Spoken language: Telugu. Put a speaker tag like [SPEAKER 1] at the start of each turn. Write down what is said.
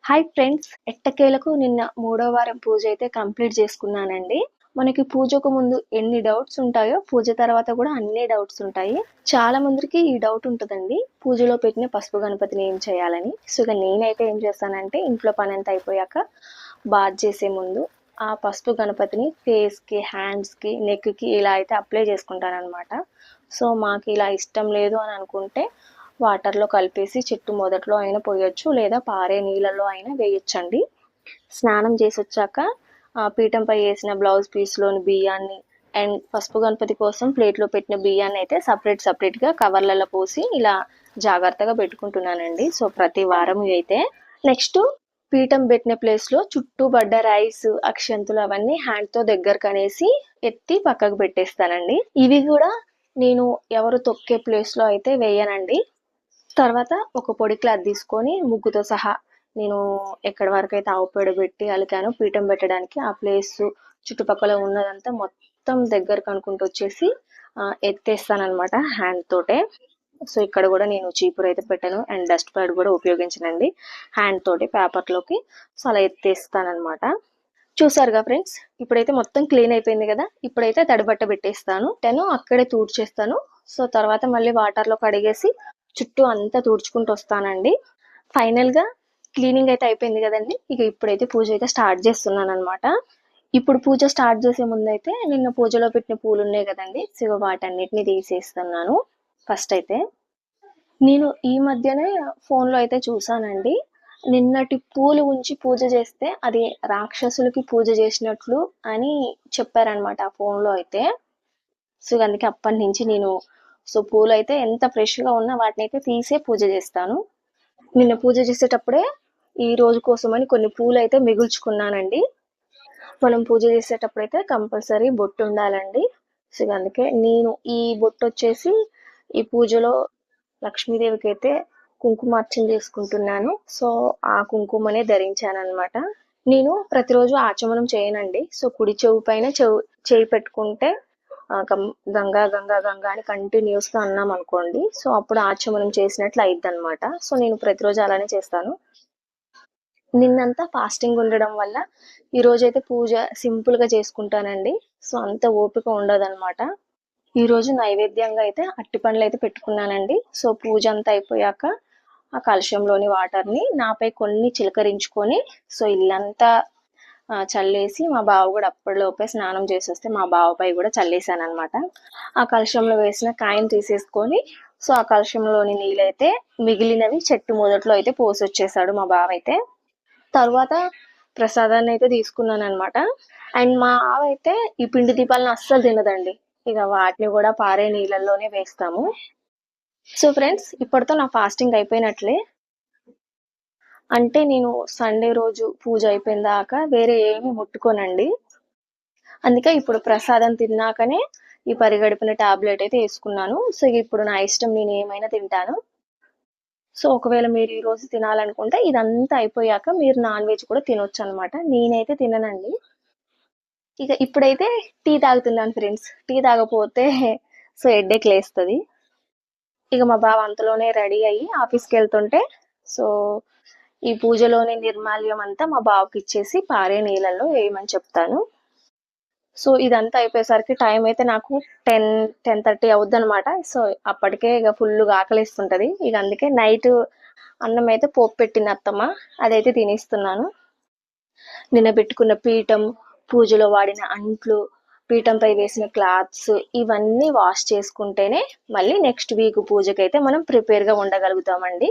[SPEAKER 1] హాయ్ ఫ్రెండ్స్, ఎట్టకేలకు నిన్న మూడో వారం పూజ అయితే కంప్లీట్ చేసుకున్నానండి. మనకి పూజకు ముందు ఎన్ని డౌట్స్ ఉంటాయో పూజ తర్వాత కూడా అన్నే డౌట్స్ ఉంటాయి. చాలా మందికి ఈ డౌట్ ఉంటుందండి, పూజలో పెట్టిన పసుపు గణపతిని ఏం చేయాలని. సో ఇక నేనైతే ఏం చేస్తానంటే ఇంట్లో పని అంతా అయిపోయాక బాత్ చేసే ముందు ఆ పసుపు గణపతిని ఫేస్కి, హ్యాండ్స్కి, నెక్కి ఇలా అయితే అప్లై చేసుకుంటాను అనమాట. సో మాకు ఇలా ఇష్టం లేదు అని అనుకుంటే వాటర్లో కలిపేసి చెట్టు మొదట్లో అయినా పోయొచ్చు, లేదా పారే నీళ్ళలో అయినా వేయొచ్చండి. స్నానం చేసి వచ్చాక పీఠంపై వేసిన బ్లౌజ్ పీస్లోని బియ్యాన్ని అండ్ పసుపు గణపతి కోసం ప్లేట్లో పెట్టిన బియ్యాన్ని అయితే సపరేట్గా కవర్లలో పోసి ఇలా జాగ్రత్తగా పెట్టుకుంటున్నానండి. సో ప్రతి వారం అయితే నెక్స్ట్ పీఠం పెట్టిన ప్లేస్లో చుట్టూ పడ్డ రైస్, అక్షంతులు అవన్నీ హ్యాండ్తో దగ్గరకు అనేసి ఎత్తి పక్కకు పెట్టేస్తానండి. ఇవి కూడా నేను ఎవరు తొక్కే ప్లేస్లో అయితే వేయనండి. తర్వాత ఒక పొడి క్లాత్ తీసుకొని ముగ్గుతో సహా నేను ఎక్కడి వరకు అయితే ఆవు పేడ పెట్టి అలికాను పీఠం పెట్టడానికి ఆ ప్లేస్ చుట్టుపక్కల ఉన్నదంతా మొత్తం దగ్గరకు అనుకుంటూ వచ్చేసి ఎత్తేస్తానమాట హ్యాండ్ తోటే. సో ఇక్కడ కూడా నేను చీపురు అయితే పెట్టాను అండ్ డస్ట్ ప్యాడ్ కూడా ఉపయోగించనండి, హ్యాండ్ తోటి పేపర్లోకి. సో అలా ఎత్తేస్తానమాట. చూసారుగా ఫ్రెండ్స్, ఇప్పుడైతే మొత్తం క్లీన్ అయిపోయింది కదా. ఇప్పుడైతే తడిబట్ట పెట్టేస్తాను, నేను అక్కడే తూడ్చేస్తాను. సో తర్వాత మళ్ళీ వాటర్లో కడిగేసి చుట్టూ అంతా తుడుచుకుంటూ వస్తానండి. ఫైనల్గా క్లీనింగ్ అయితే అయిపోయింది కదండి. ఇక ఇప్పుడైతే పూజ అయితే స్టార్ట్ చేస్తున్నాను అనమాట. ఇప్పుడు పూజ స్టార్ట్ చేసే ముందు అయితే నిన్న పూజలో పెట్టిన పూలు ఉన్నాయి కదండి, సో వాటన్నిటిని తీసేస్తున్నాను. ఫస్ట్ అయితే నేను ఈ మధ్యనే ఫోన్లో అయితే చూసానండి, నిన్నటి పూలు ఉంచి పూజ చేస్తే అది రాక్షసులకి పూజ చేసినట్లు అని చెప్పారనమాట ఆ ఫోన్లో అయితే. సో అందుకే అప్పటి నుంచి నేను పూలు అయితే ఎంత ఫ్రెష్గా ఉన్నా వాటిని అయితే తీసే పూజ చేస్తాను. నిన్న పూజ చేసేటప్పుడే ఈ రోజు కోసం అని కొన్ని పూలు అయితే మిగుల్చుకున్నానండి. మనం పూజ చేసేటప్పుడు అయితే కంపల్సరీ బొట్టు ఉండాలండి. సో అందుకే నేను ఈ బొట్టు వచ్చేసి ఈ పూజలో లక్ష్మీదేవికి అయితే కుంకుమార్చన చేసుకుంటున్నాను. సో ఆ కుంకుమనే ధరించాను అనమాట. నేను ప్రతిరోజు ఆచమనం చేయనండి. సో కుడి చెవు పైన చేయి పెట్టుకుంటే గంగా గంగా గంగా అని కంటిన్యూస్గా అన్నాం అనుకోండి, సో అప్పుడు ఆచమనం చేసినట్లు అయింది అనమాట. సో నేను ప్రతిరోజు అలానే చేస్తాను. నిన్నంతా ఫాస్టింగ్ ఉండడం వల్ల ఈ రోజైతే పూజ సింపుల్గా చేసుకుంటానండి. సో అంత ఓపిక ఉండదన్నమాట. ఈరోజు నైవేద్యంగా అయితే అట్టి పండ్లు అయితే పెట్టుకున్నానండి. సో పూజ అంతా అయిపోయాక ఆ కలశంలోని వాటర్ని నాపై కొన్ని చిలకరించుకొని సో ఇల్లంతా చల్లేసి మా బావ కూడా అప్పటిలోపే స్నానం చేసేస్తే మా బావపై కూడా చల్లేసాను అనమాట. ఆ కలశంలో వేసిన కాయను తీసేసుకొని సో ఆ కలశంలోని నీళ్ళైతే మిగిలినవి చెట్టు మొదట్లో అయితే పోసి వచ్చేసాడు మా బావ అయితే. తర్వాత ప్రసాదాన్ని అయితే తీసుకున్నాను అనమాట. అండ్ మా ఆవ అయితే ఈ పిండి దీపాలను అస్సలు తినదండి, ఇక వాటిని కూడా పారే నీళ్ళల్లోనే వేస్తాము. సో ఫ్రెండ్స్, ఇప్పటితో నా ఫాస్టింగ్ అయిపోయినట్లే. అంటే నేను సండే రోజు పూజ అయిపోయిన దాకా వేరే ఏమి ముట్టుకోనండి. అందుకే ఇప్పుడు ప్రసాదం తిన్నాకనే ఈ పరిగడిపిన టాబ్లెట్ అయితే వేసుకున్నాను. సో ఇప్పుడు నా ఇష్టం, నేను ఏమైనా తింటాను. సో ఒకవేళ మీరు ఈ రోజు తినాలనుకుంటే ఇదంతా అయిపోయాక మీరు నాన్ వెజ్ కూడా తినొచ్చు అనమాట. నేనైతే తిననండి. ఇక ఇప్పుడైతే టీ తాగుతున్నాను ఫ్రెండ్స్. టీ తాగపోతే సో హెడ్ఏక్ లేస్తుంది. ఇక మా బావ అంతలోనే రెడీ అయ్యి ఆఫీస్కి వెళ్తుంటే సో ఈ పూజలోని నిర్మాల్యం అంతా మా బావకి ఇచ్చేసి పారే నీళ్ళల్లో వేయమని చెప్తాను. సో ఇదంతా అయిపోయేసరికి టైం అయితే నాకు 10-10:30 అవుద్ది అనమాట. సో అప్పటికే ఇక ఫుల్గా ఆకలిస్తుంటది. ఇక అందుకే నైట్ అన్నం అయితే పోపు పెట్టిన అత్తమ్మ, అదైతే తినేస్తున్నాను. నిన్న పెట్టుకున్న పీఠం, పూజలో వాడిన అంట్లు, పీఠంపై వేసిన క్లాత్స్ ఇవన్నీ వాష్ చేసుకుంటేనే మళ్ళీ నెక్స్ట్ వీక్ పూజకైతే మనం ప్రిపేర్గా ఉండగలుగుతామండి.